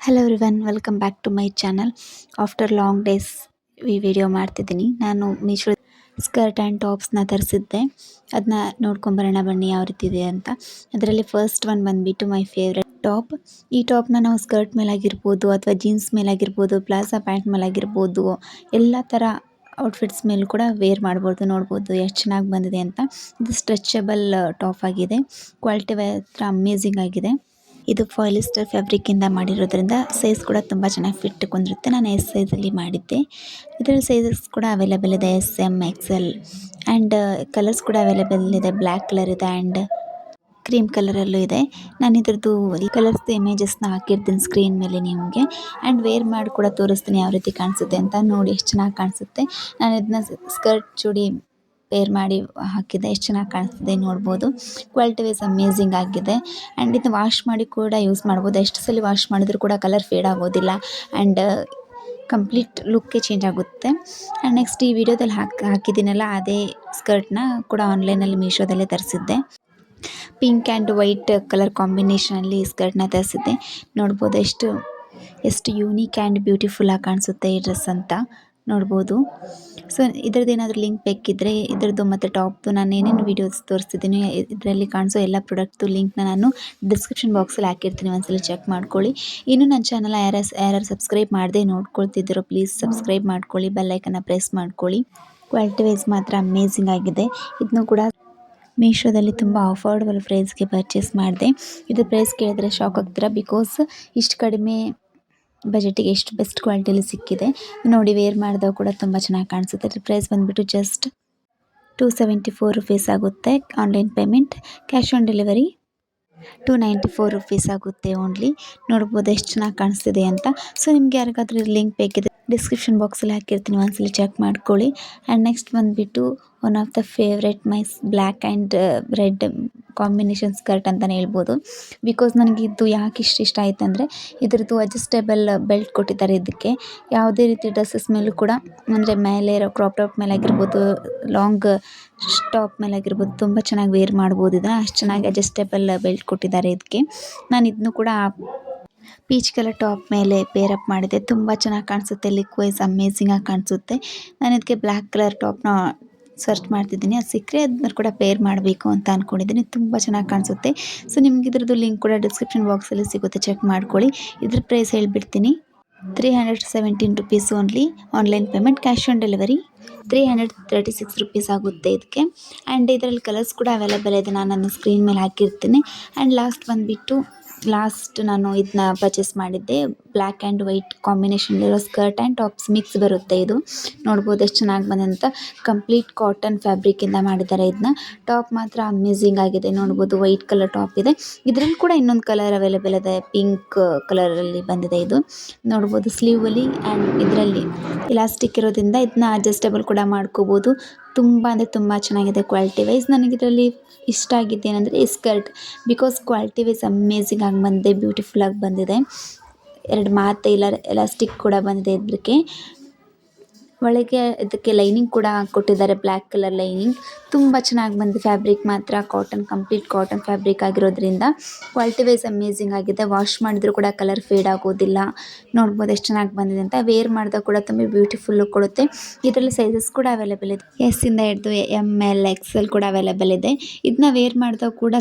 Hello everyone, welcome back to my channel. After long days ಈ video ಮಾಡ್ತಿದ್ದೀನಿ. ನಾನು Meesho skirt and ಟಾಪ್ಸ್ನ ತರಿಸಿದ್ದೆ. ಅದನ್ನ ನೋಡ್ಕೊಂಬರೋಣ ಬನ್ನಿ ಯಾವ ರೀತಿ ಇದೆ ಅಂತ. ಅದರಲ್ಲಿ ಫಸ್ಟ್ ಒನ್ ಬಂದುಬಿಟ್ಟು ಮೈ ಫೇವ್ರೆಟ್ ಟಾಪ್. ಈ ಟಾಪ್ನ ನಾವು ಸ್ಕರ್ಟ್ ಮೇಲಾಗಿರ್ಬೋದು ಅಥವಾ ಜೀನ್ಸ್ ಮೇಲಾಗಿರ್ಬೋದು, ಪ್ಲಾಜಾ ಪ್ಯಾಂಟ್ ಮೇಲಾಗಿರ್ಬೋದು, ಎಲ್ಲ ಥರ ಔಟ್ಫಿಟ್ಸ್ ಮೇಲೂ ಕೂಡ ವೇರ್ ಮಾಡ್ಬೋದು. ನೋಡ್ಬೋದು ಎಷ್ಟು ಚೆನ್ನಾಗಿ ಬಂದಿದೆ ಅಂತ. ಇದು ಸ್ಟ್ರೆಚಬಲ್ ಟಾಪ್ ಆಗಿದೆ. ಕ್ವಾಲಿಟಿ ಮಾತ್ರ ಅಮೇಝಿಂಗ್ ಆಗಿದೆ. ಇದು ಪಾಲಿಸ್ಟರ್ ಫ್ಯಾಬ್ರಿಕ್ಕಿಂದ ಮಾಡಿರೋದ್ರಿಂದ ಸೈಜ್ ಕೂಡ ತುಂಬ ಚೆನ್ನಾಗಿ ಫಿಟ್ ಕುಂದಿರುತ್ತೆ. ನಾನು ಎಸ್ ಸೈಜಲ್ಲಿ ಮಾಡಿದ್ದೆ. ಇದರಲ್ಲಿ ಸೈಜಸ್ ಕೂಡ ಅವೈಲೇಬಲ್ ಇದೆ, S, M, XL and colours ಕೂಡ ಅವೈಲೇಬಲ್ ಇದೆ. ಬ್ಲ್ಯಾಕ್ ಕಲರ್ ಇದೆ ಆ್ಯಂಡ್ ಕ್ರೀಮ್ ಕಲರಲ್ಲೂ ಇದೆ. ನಾನು ಇದ್ರದ್ದು ಈ ಕಲರ್ಸ್ದು ಇಮೇಜಸ್ನ ಹಾಕಿರ್ತೀನಿ ಸ್ಕ್ರೀನ್ ಮೇಲೆ ನಿಮಗೆ. ಆ್ಯಂಡ್ ವೇರ್ ಮಾಡಿ ಕೂಡ ತೋರಿಸ್ತೀನಿ ಯಾವ ರೀತಿ ಕಾಣಿಸುತ್ತೆ ಅಂತ. ನೋಡಿ ಎಷ್ಟು ಚೆನ್ನಾಗಿ ಕಾಣಿಸುತ್ತೆ. ನಾನು ಇದನ್ನ ಸ್ಕರ್ಟ್ ಜೋಡಿ ವೇರ್ ಮಾಡಿ ಹಾಕಿದ್ದೆ. ಎಷ್ಟು ಚೆನ್ನಾಗಿ ಕಾಣಿಸ್ತಿದೆ ನೋಡ್ಬೋದು. ಕ್ವಾಲಿಟಿ ವೈಸ್ ಅಮೇಝಿಂಗ್ ಆಗಿದೆ. ಆ್ಯಂಡ್ ಇದನ್ನ ವಾಶ್ ಮಾಡಿ ಕೂಡ ಯೂಸ್ ಮಾಡ್ಬೋದು. ಎಷ್ಟು ಸಲ ವಾಶ್ ಮಾಡಿದರೂ ಕೂಡ ಕಲರ್ ಫೇಡ್ ಆಗೋದಿಲ್ಲ ಆ್ಯಂಡ್ ಕಂಪ್ಲೀಟ್ ಲುಕ್ಕೇ ಚೇಂಜ್ ಆಗುತ್ತೆ. ಆ್ಯಂಡ್ ನೆಕ್ಸ್ಟ್ ಈ ವಿಡಿಯೋದಲ್ಲಿ ಹಾಕಿದ್ದೀನಲ್ಲ ಅದೇ ಸ್ಕರ್ಟ್ನ ಕೂಡ ಆನ್ಲೈನಲ್ಲಿ ಮೀಶೋದಲ್ಲೇ ತರಿಸಿದ್ದೆ. ಪಿಂಕ್ ಆ್ಯಂಡ್ ವೈಟ್ ಕಲರ್ ಕಾಂಬಿನೇಷನಲ್ಲಿ ಈ ಸ್ಕರ್ಟ್ನ ತರಿಸಿದ್ದೆ. ನೋಡ್ಬೋದು ಎಷ್ಟು ಯೂನಿಕ್ ಆ್ಯಂಡ್ ಬ್ಯೂಟಿಫುಲ್ಲಾಗಿ ಕಾಣಿಸುತ್ತೆ ಈ ಡ್ರೆಸ್ ಅಂತ ನೋಡ್ಬೋದು. ಸೊ ಇದ್ರದ್ದು ಏನಾದರೂ ಲಿಂಕ್ ಬೇಕಿದ್ದರೆ ಇದ್ರದ್ದು ಮತ್ತು ಟಾಪ್ದು ನಾನು ಏನೇನು ವೀಡಿಯೋಸ್ ತೋರಿಸ್ತಿದ್ದೀನಿ ಇದರಲ್ಲಿ ಕಾಣಿಸೋ ಎಲ್ಲ ಪ್ರಾಡಕ್ಟ್ದು ಲಿಂಕ್ನ ನಾನು ಡಿಸ್ಕ್ರಿಪ್ಷನ್ ಬಾಕ್ಸಲ್ಲಿ ಹಾಕಿರ್ತೀನಿ. ಒಂದ್ಸಲ ಚೆಕ್ ಮಾಡ್ಕೊಳ್ಳಿ. ಇನ್ನೂ ನನ್ನ ಚಾನಲ್ ಯಾರು ಸಬ್ಸ್ಕ್ರೈಬ್ ಮಾಡದೆ ನೋಡ್ಕೊಳ್ತಿದ್ದೀರೋ ಪ್ಲೀಸ್ ಸಬ್ಸ್ಕ್ರೈಬ್ ಮಾಡ್ಕೊಳ್ಳಿ, ಬೆಲ್ಲೈಕನ್ನ ಪ್ರೆಸ್ ಮಾಡ್ಕೊಳ್ಳಿ. ಕ್ವಾಲಿಟಿ ವೈಸ್ ಮಾತ್ರ ಅಮೇಝಿಂಗ್ ಆಗಿದೆ. ಇದನ್ನು ಕೂಡ ಮೀಶೋದಲ್ಲಿ ತುಂಬ ಅಫೋರ್ಡಬಲ್ ಪ್ರೈಸ್ಗೆ ಪರ್ಚೇಸ್ ಮಾಡಿದೆ. ಇದು ಪ್ರೈಸ್ ಕೇಳಿದ್ರೆ ಶಾಕ್ ಆಗ್ತೀರಾ, ಬಿಕಾಸ್ ಇಷ್ಟು ಕಡಿಮೆ ಬಜೆಟಿಗೆ ಎಷ್ಟು ಬೆಸ್ಟ್ ಕ್ವಾಲಿಟಿಯಲ್ಲಿ ಸಿಕ್ಕಿದೆ. ನೋಡಿ ವೇರ್ ಮಾಡಿದಾಗ ಕೂಡ ತುಂಬ ಚೆನ್ನಾಗಿ ಕಾಣಿಸುತ್ತೆ. ಇದ್ರ ಪ್ರೈಸ್ ಬಂದುಬಿಟ್ಟು ಜಸ್ಟ್ 274 ರುಪೀಸ್ ಆಗುತ್ತೆ. Online payment, cash on delivery 294 rupees ಆಗುತ್ತೆ ಓನ್ಲಿ. ನೋಡ್ಬೋದು ಎಷ್ಟು ಚೆನ್ನಾಗಿ ಕಾಣಿಸ್ತಿದೆ ಅಂತ. ಸೊ ನಿಮ್ಗೆ ಯಾರಿಗಾದ್ರೂ ಲಿಂಕ್ ಬೇಕಿದೆ ಡಿಸ್ಕ್ರಿಪ್ಷನ್ ಬಾಕ್ಸಲ್ಲಿ ಹಾಕಿರ್ತೀನಿ, ಒಂದ್ಸಲಿ ಚೆಕ್ ಮಾಡ್ಕೊಳ್ಳಿ. ಆ್ಯಂಡ್ ನೆಕ್ಸ್ಟ್ ಬಂದುಬಿಟ್ಟು one of the favourite my black and red combination skirt ಅಂತಲೇ ಹೇಳ್ಬೋದು. ಬಿಕಾಸ್ ನನಗೆ ಇದು ಯಾಕೆ ಇಷ್ಟ ಆಯ್ತು ಅಂದರೆ ಇದ್ರದ್ದು ಅಡ್ಜಸ್ಟೇಬಲ್ ಬೆಲ್ಟ್ ಕೊಟ್ಟಿದ್ದಾರೆ. ಇದಕ್ಕೆ ಯಾವುದೇ ರೀತಿ ಡ್ರೆಸ್ಸಸ್ ಮೇಲೂ ಕೂಡ, ಅಂದರೆ ಮೇಲೆ ಇರೋ ಕ್ರಾಪ್ ಟಾಪ್ ಮೇಲಾಗಿರ್ಬೋದು, ಲಾಂಗ್ ಟಾಪ್ ಮೇಲಾಗಿರ್ಬೋದು, ತುಂಬ ಚೆನ್ನಾಗಿ ವೇರ್ ಮಾಡ್ಬೋದು. ಇದನ್ನು ಅಷ್ಟು ಚೆನ್ನಾಗಿ ಅಡ್ಜಸ್ಟೇಬಲ್ ಬೆಲ್ಟ್ ಕೊಟ್ಟಿದ್ದಾರೆ ಇದಕ್ಕೆ. ನಾನು ಇದನ್ನು ಕೂಡ ಪೀಚ್ ಕಲರ್ ಟಾಪ್ ಮೇಲೆ ಪೇರಪ್ ಮಾಡಿದೆ. ತುಂಬ ಚೆನ್ನಾಗಿ ಕಾಣಿಸುತ್ತೆ. ಲಿಕ್ ವೈಸ್ ಅಮೇಝಿಂಗಾಗಿ ಕಾಣಿಸುತ್ತೆ. ನಾನು ಇದಕ್ಕೆ ಬ್ಲ್ಯಾಕ್ ಕಲರ್ ಟಾಪ್ನ ಸರ್ಚ್ ಮಾಡ್ತಿದ್ದೀನಿ. ಅದು ಸಿಕ್ಕರೆ ಅದನ್ನ ಕೂಡ ಪೇರ್ ಮಾಡಬೇಕು ಅಂತ ಅಂದ್ಕೊಂಡಿದ್ದೀನಿ. ತುಂಬ ಚೆನ್ನಾಗಿ ಕಾಣಿಸುತ್ತೆ. ಸೊ ನಿಮ್ಗೆ ಇದ್ರದ್ದು ಲಿಂಕ್ ಕೂಡ ಡಿಸ್ಕ್ರಿಪ್ಷನ್ ಬಾಕ್ಸಲ್ಲಿ ಸಿಗುತ್ತೆ, ಚೆಕ್ ಮಾಡ್ಕೊಳ್ಳಿ. ಇದ್ರ ಪ್ರೈಸ್ ಹೇಳ್ಬಿಡ್ತೀನಿ. 317 rupees only. Online payment, cash on delivery 336 rupees ಆಗುತ್ತೆ ಇದಕ್ಕೆ. ಆ್ಯಂಡ್ ಇದರಲ್ಲಿ ಕಲರ್ಸ್ ಕೂಡ ಅವೈಲೇಬಲ್ ಇದೆ. ನಾನು ಅದನ್ನು ಸ್ಕ್ರೀನ್ ಮೇಲೆ ಹಾಕಿರ್ತೀನಿ. ಆ್ಯಂಡ್ ಲಾಸ್ಟ್ ನಾನು ಇದನ್ನ ಪರ್ಚೇಸ್ ಮಾಡಿದ್ದೆ. ಬ್ಲ್ಯಾಕ್ ಆ್ಯಂಡ್ ವೈಟ್ ಕಾಂಬಿನೇಷನಲ್ಲಿರೋ ಸ್ಕರ್ಟ್ ಆ್ಯಂಡ್ ಟಾಪ್ಸ್ ಮಿಕ್ಸ್ ಬರುತ್ತೆ ಇದು. ನೋಡ್ಬೋದು ಎಷ್ಟು ಚೆನ್ನಾಗಿ ಬಂದಂತ. ಕಂಪ್ಲೀಟ್ ಕಾಟನ್ ಫ್ಯಾಬ್ರಿಕ್ಕಿಂದ ಮಾಡಿದ್ದಾರೆ ಇದನ್ನ. ಟಾಪ್ ಮಾತ್ರ ಅಮೇಝಿಂಗ್ ಆಗಿದೆ. ನೋಡ್ಬೋದು ವೈಟ್ ಕಲರ್ ಟಾಪ್ ಇದೆ. ಇದರಲ್ಲಿ ಕೂಡ ಇನ್ನೊಂದು ಕಲರ್ ಅವೈಲೇಬಲ್ ಇದೆ, ಪಿಂಕ್ ಕಲರಲ್ಲಿ ಬಂದಿದೆ ಇದು. ನೋಡ್ಬೋದು ಸ್ಲೀವಲ್ಲಿ ಆ್ಯಂಡ್ ಇದರಲ್ಲಿ ಇಲಾಸ್ಟಿಕ್ ಇರೋದ್ರಿಂದ ಇದನ್ನ ಅಡ್ಜಸ್ಟೇಬಲ್ ಕೂಡ ಮಾಡ್ಕೋಬೋದು. ತುಂಬ ಅಂದರೆ ತುಂಬ ಚೆನ್ನಾಗಿದೆ ಕ್ವಾಲಿಟಿ ವೈಸ್. ನನಗಿದರಲ್ಲಿ ಇಷ್ಟ ಆಗಿದ್ದೇನೆಂದರೆ ಈ skirt, because quality wise amazing ಆಗಿ ಬಂದಿದೆ, ಬ್ಯೂಟಿಫುಲ್ಲಾಗಿ ಬಂದಿದೆ. 2 ಮಾತು ಎಲಾಸ್ಟಿಕ್ ಕೂಡ ಬಂದಿದೆ ಇದಕ್ಕೆ. ಒಳಗೆ ಇದಕ್ಕೆ ಲೈನಿಂಗ್ ಕೂಡ ಕೊಟ್ಟಿದ್ದಾರೆ, ಬ್ಲ್ಯಾಕ್ ಕಲರ್ ಲೈನಿಂಗ್. ತುಂಬ ಚೆನ್ನಾಗಿ ಬಂದಿದೆ. ಫ್ಯಾಬ್ರಿಕ್ ಮಾತ್ರ ಕಂಪ್ಲೀಟ್ ಕಾಟನ್ ಫ್ಯಾಬ್ರಿಕ್ ಆಗಿರೋದ್ರಿಂದ ಕ್ವಾಲಿಟಿ ವೈಸ್ ಅಮೇಝಿಂಗ್ ಆಗಿದೆ. ವಾಶ್ ಮಾಡಿದರೂ ಕೂಡ ಕಲರ್ ಫೇಡ್ ಆಗೋದಿಲ್ಲ. ನೋಡ್ಬೋದು ಎಷ್ಟು ಚೆನ್ನಾಗಿ ಬಂದಿದೆ ಅಂತ. ವೇರ್ ಮಾಡಿದಾಗ ಕೂಡ ತುಂಬ ಬ್ಯೂಟಿಫುಲ್ ಲುಕ್ ಕೊಡುತ್ತೆ. ಇದರಲ್ಲಿ ಸೈಜಸ್ ಕೂಡ ಅವೈಲೇಬಲ್ ಇದೆ. ಎಸ್ಸಿಂದ ಹಿಡಿದು ಎಮ್, ಎಲ್, ಎಕ್ಸೆಲ್ ಕೂಡ ಅವೈಲೇಬಲ್ ಇದೆ. ಇದನ್ನ ವೇರ್ ಮಾಡಿದಾಗ ಕೂಡ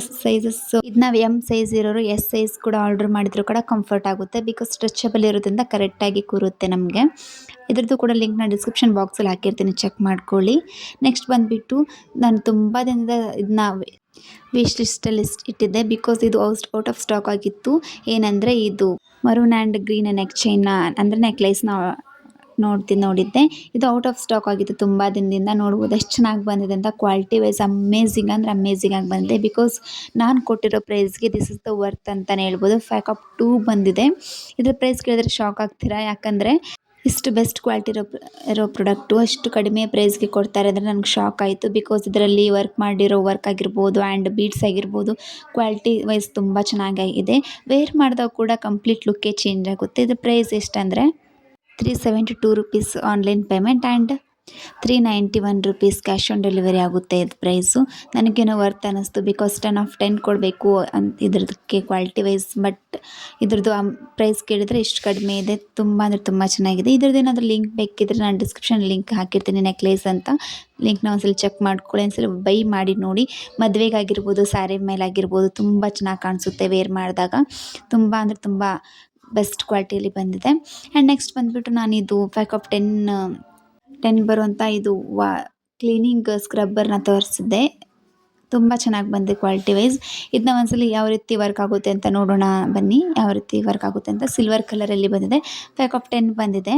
ಇದನ್ನ ಎಮ್ ಸೈಜ್ ಇರೋರು ಎಸ್ ಸೈಜ್ ಕೂಡ ಆರ್ಡರ್ ಮಾಡಿದ್ರು ಕೂಡ ಕಂಫರ್ಟ್ ಆಗುತ್ತೆ. ಬಿಕಾಸ್ ಸ್ಟ್ರೆಚಬಲ್ ಇರೋದ್ರಿಂದ ಕರೆಕ್ಟಾಗಿ ಕೂರುತ್ತೆ ನಮಗೆ. ಇದ್ರದ್ದು ಕೂಡ ಲಿಂಕ್ನ ಡಿಸ್ಕ್ರಿಪ್ಷನ್ ಬಾಕ್ಸಲ್ಲಿ ಹಾಕಿರ್ತೀನಿ, ಚೆಕ್ ಮಾಡ್ಕೊಳ್ಳಿ. ನೆಕ್ಸ್ಟ್ ಬಂದುಬಿಟ್ಟು ನಾನು ತುಂಬ ದಿನದ ಇದನ್ನ ವಿಶ್ ಲಿಸ್ಟಲ್ಲಿ ಇಟ್ಟಿದ್ದೆ. ಬಿಕಾಸ್ ಇದು ಔಟ್ ಆಫ್ ಸ್ಟಾಕ್ ಆಗಿತ್ತು. ಏನಂದರೆ ಇದು ಮರೂನ್ ಆ್ಯಂಡ್ ಗ್ರೀನ್ ನೆಕ್ ಚೈನ್ನ, ಅಂದರೆ ನೆಕ್ಲೇಸ್ನ ನೋಡಿದ್ದೆ. ಇದು ಔಟ್ ಆಫ್ ಸ್ಟಾಕ್ ಆಗಿತ್ತು ತುಂಬ ದಿನದಿಂದ. ನೋಡ್ಬೋದು ಎಷ್ಟು ಚೆನ್ನಾಗಿ ಬಂದಿದೆ ಅಂತ. ಕ್ವಾಲಿಟಿ ವೈಸ್ ಅಮೇಝಿಂಗ್ ಅಂದರೆ ಅಮೇಝಿಂಗ್ ಆಗಿ ಬಂದಿದೆ. ಬಿಕಾಸ್ ನಾನು ಕೊಟ್ಟಿರೋ ಪ್ರೈಸ್ಗೆ ದಿಸ್ ಇಸ್ ದ ವರ್ತ್ ಅಂತಲೇ ಹೇಳ್ಬೋದು. 5/2 ಬಂದಿದೆ. ಇದ್ರ ಪ್ರೈಸ್ ಕೇಳಿದ್ರೆ ಶಾಕ್ ಆಗ್ತೀರಾ, ಯಾಕಂದರೆ ಇಷ್ಟು ಬೆಸ್ಟ್ ಕ್ವಾಲಿಟಿ ಇರೋ ಪ್ರಾಡಕ್ಟು ಅಷ್ಟು ಕಡಿಮೆ ಪ್ರೈಸ್ಗೆ ಕೊಡ್ತಾರೆ ಅಂದರೆ ನನಗೆ ಶಾಕ್ ಆಯಿತು. ಬಿಕಾಸ್ ಇದರಲ್ಲಿ ವರ್ಕ್ ಆಗಿರ್ಬೋದು ಆ್ಯಂಡ್ ಬೀಡ್ಸ್ ಆಗಿರ್ಬೋದು, ಕ್ವಾಲಿಟಿ ವೈಸ್ ತುಂಬ ಚೆನ್ನಾಗಿದೆ. ವೇರ್ ಮಾಡಿದಾಗ ಕೂಡ ಕಂಪ್ಲೀಟ್ ಲುಕ್ಕೇ ಚೇಂಜ್ ಆಗುತ್ತೆ. ಇದು ಪ್ರೈಸ್ ಎಷ್ಟಂದರೆ 372 rupees online payment and ₹391 cash on delivery ಆಗುತ್ತೆ ಇದು ಪ್ರೈಸು. ನನಗೇನೋ ವರ್ತ್ ಅನ್ನಿಸ್ತು ಬಿಕಾಸ್ 10/10 ಕೊಡಬೇಕು ಇದ್ರದಕ್ಕೆ ಕ್ವಾಲಿಟಿ ವೈಸ್. ಬಟ್ ಇದ್ರದ್ದು ಪ್ರೈಸ್ ಕೇಳಿದರೆ ಇಷ್ಟು ಕಡಿಮೆ ಇದೆ. ತುಂಬ ಅಂದರೆ ತುಂಬ ಚೆನ್ನಾಗಿದೆ. ಇದ್ರದ್ದೇನಾದರೂ ಲಿಂಕ್ ಬೇಕಿದ್ರೆ ನಾನು ಡಿಸ್ಕ್ರಿಪ್ಷನ್ ಲಿಂಕ್ ಹಾಕಿರ್ತೀನಿ, ನೆಕ್ಲೇಸ್ ಅಂತ. ಲಿಂಕ್ನ ಒಂದ್ಸಲ ಚೆಕ್ ಮಾಡ್ಕೊಳ್ಳಿ, ಒಂದ್ಸಲ ಬೈ ಮಾಡಿ ನೋಡಿ. ಮದುವೆಗಾಗಿರ್ಬೋದು, ಸ್ಯಾರಿ ಮೇಲಾಗಿರ್ಬೋದು ತುಂಬ ಚೆನ್ನಾಗಿ ಕಾಣಿಸುತ್ತೆ ವೇರ್ ಮಾಡಿದಾಗ. ತುಂಬ ಅಂದರೆ ತುಂಬ ಬೆಸ್ಟ್ ಕ್ವಾಲಿಟಿಯಲ್ಲಿ ಬಂದಿದೆ. ಆ್ಯಂಡ್ ನೆಕ್ಸ್ಟ್ ಬಂದುಬಿಟ್ಟು ನಾನಿದು 5/10 ಬರುವಂಥ ಇದು ಕ್ಲೀನಿಂಗ್ ಸ್ಕ್ರಬ್ಬರ್ನ ತರಿಸಿದ್ದೆ. ತುಂಬ ಚೆನ್ನಾಗಿ ಬಂದಿದೆ ಕ್ವಾಲಿಟಿ ವೈಸ್. ಇದನ್ನ ಒಂದ್ಸಲಿ ಯಾವ ರೀತಿ ವರ್ಕ್ ಆಗುತ್ತೆ ಅಂತ ನೋಡೋಣ ಬನ್ನಿ. ಯಾವ ರೀತಿ ವರ್ಕ್ ಆಗುತ್ತೆ ಅಂತ. ಸಿಲ್ವರ್ ಕಲರಲ್ಲಿ ಬಂದಿದೆ, 5/10 ಬಂದಿದೆ.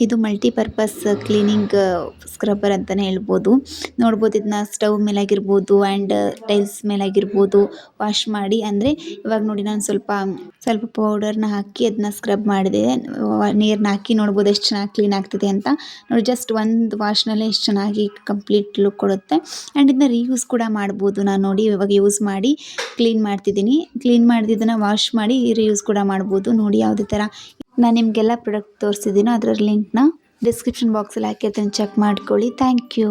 ಇದು ಮಲ್ಟಿಪರ್ಪಸ್ ಕ್ಲೀನಿಂಗ್ ಸ್ಕ್ರಬ್ಬರ್ ಅಂತಲೇ ಹೇಳ್ಬೋದು. ನೋಡ್ಬೋದು, ಇದನ್ನ ಸ್ಟವ್ ಮೇಲಾಗಿರ್ಬೋದು ಆ್ಯಂಡ್ ಟೈಲ್ಸ್ ಮೇಲಾಗಿರ್ಬೋದು ವಾಶ್ ಮಾಡಿ. ಅಂದರೆ ಇವಾಗ ನೋಡಿ, ನಾನು ಸ್ವಲ್ಪ ಪೌಡರ್ನ ಹಾಕಿ ಅದನ್ನ ಸ್ಕ್ರಬ್ ಮಾಡಿದೆ. ನೀರನ್ನ ಹಾಕಿ ನೋಡ್ಬೋದು ಎಷ್ಟು ಚೆನ್ನಾಗಿ ಕ್ಲೀನ್ ಆಗ್ತಿದೆ ಅಂತ. ನೋಡಿ, ಜಸ್ಟ್ ಒಂದು ವಾಶ್ನಲ್ಲೇ ಎಷ್ಟು ಚೆನ್ನಾಗಿ ಕಂಪ್ಲೀಟ್ ಲುಕ್ ಕೊಡುತ್ತೆ. ಆ್ಯಂಡ್ ಇದನ್ನ ರೀಯೂಸ್ ಕೂಡ ಮಾಡ್ಬೋದು. ನಾನು ನೋಡಿ ಇವಾಗ ಯೂಸ್ ಮಾಡಿ ಕ್ಲೀನ್ ಮಾಡ್ತಿದ್ದೀನಿ. ಕ್ಲೀನ್ ಮಾಡಿದ್ದನ್ನು ವಾಶ್ ಮಾಡಿ ರೀಯೂಸ್ ಕೂಡ ಮಾಡ್ಬೋದು. ನೋಡಿ ಯಾವುದೇ ಥರ ನಾನು ನಿಮಗೆಲ್ಲ ಪ್ರಾಡಕ್ಟ್ ತೋರಿಸಿದ್ದೀನೋ ಅದರ ಲಿಂಕ್ನ ಡಿಸ್ಕ್ರಿಪ್ಷನ್ ಬಾಕ್ಸಲ್ಲಿ ಹಾಕಿರ್ತೀನಿ, ಚೆಕ್ ಮಾಡ್ಕೊಳ್ಳಿ. Thank you.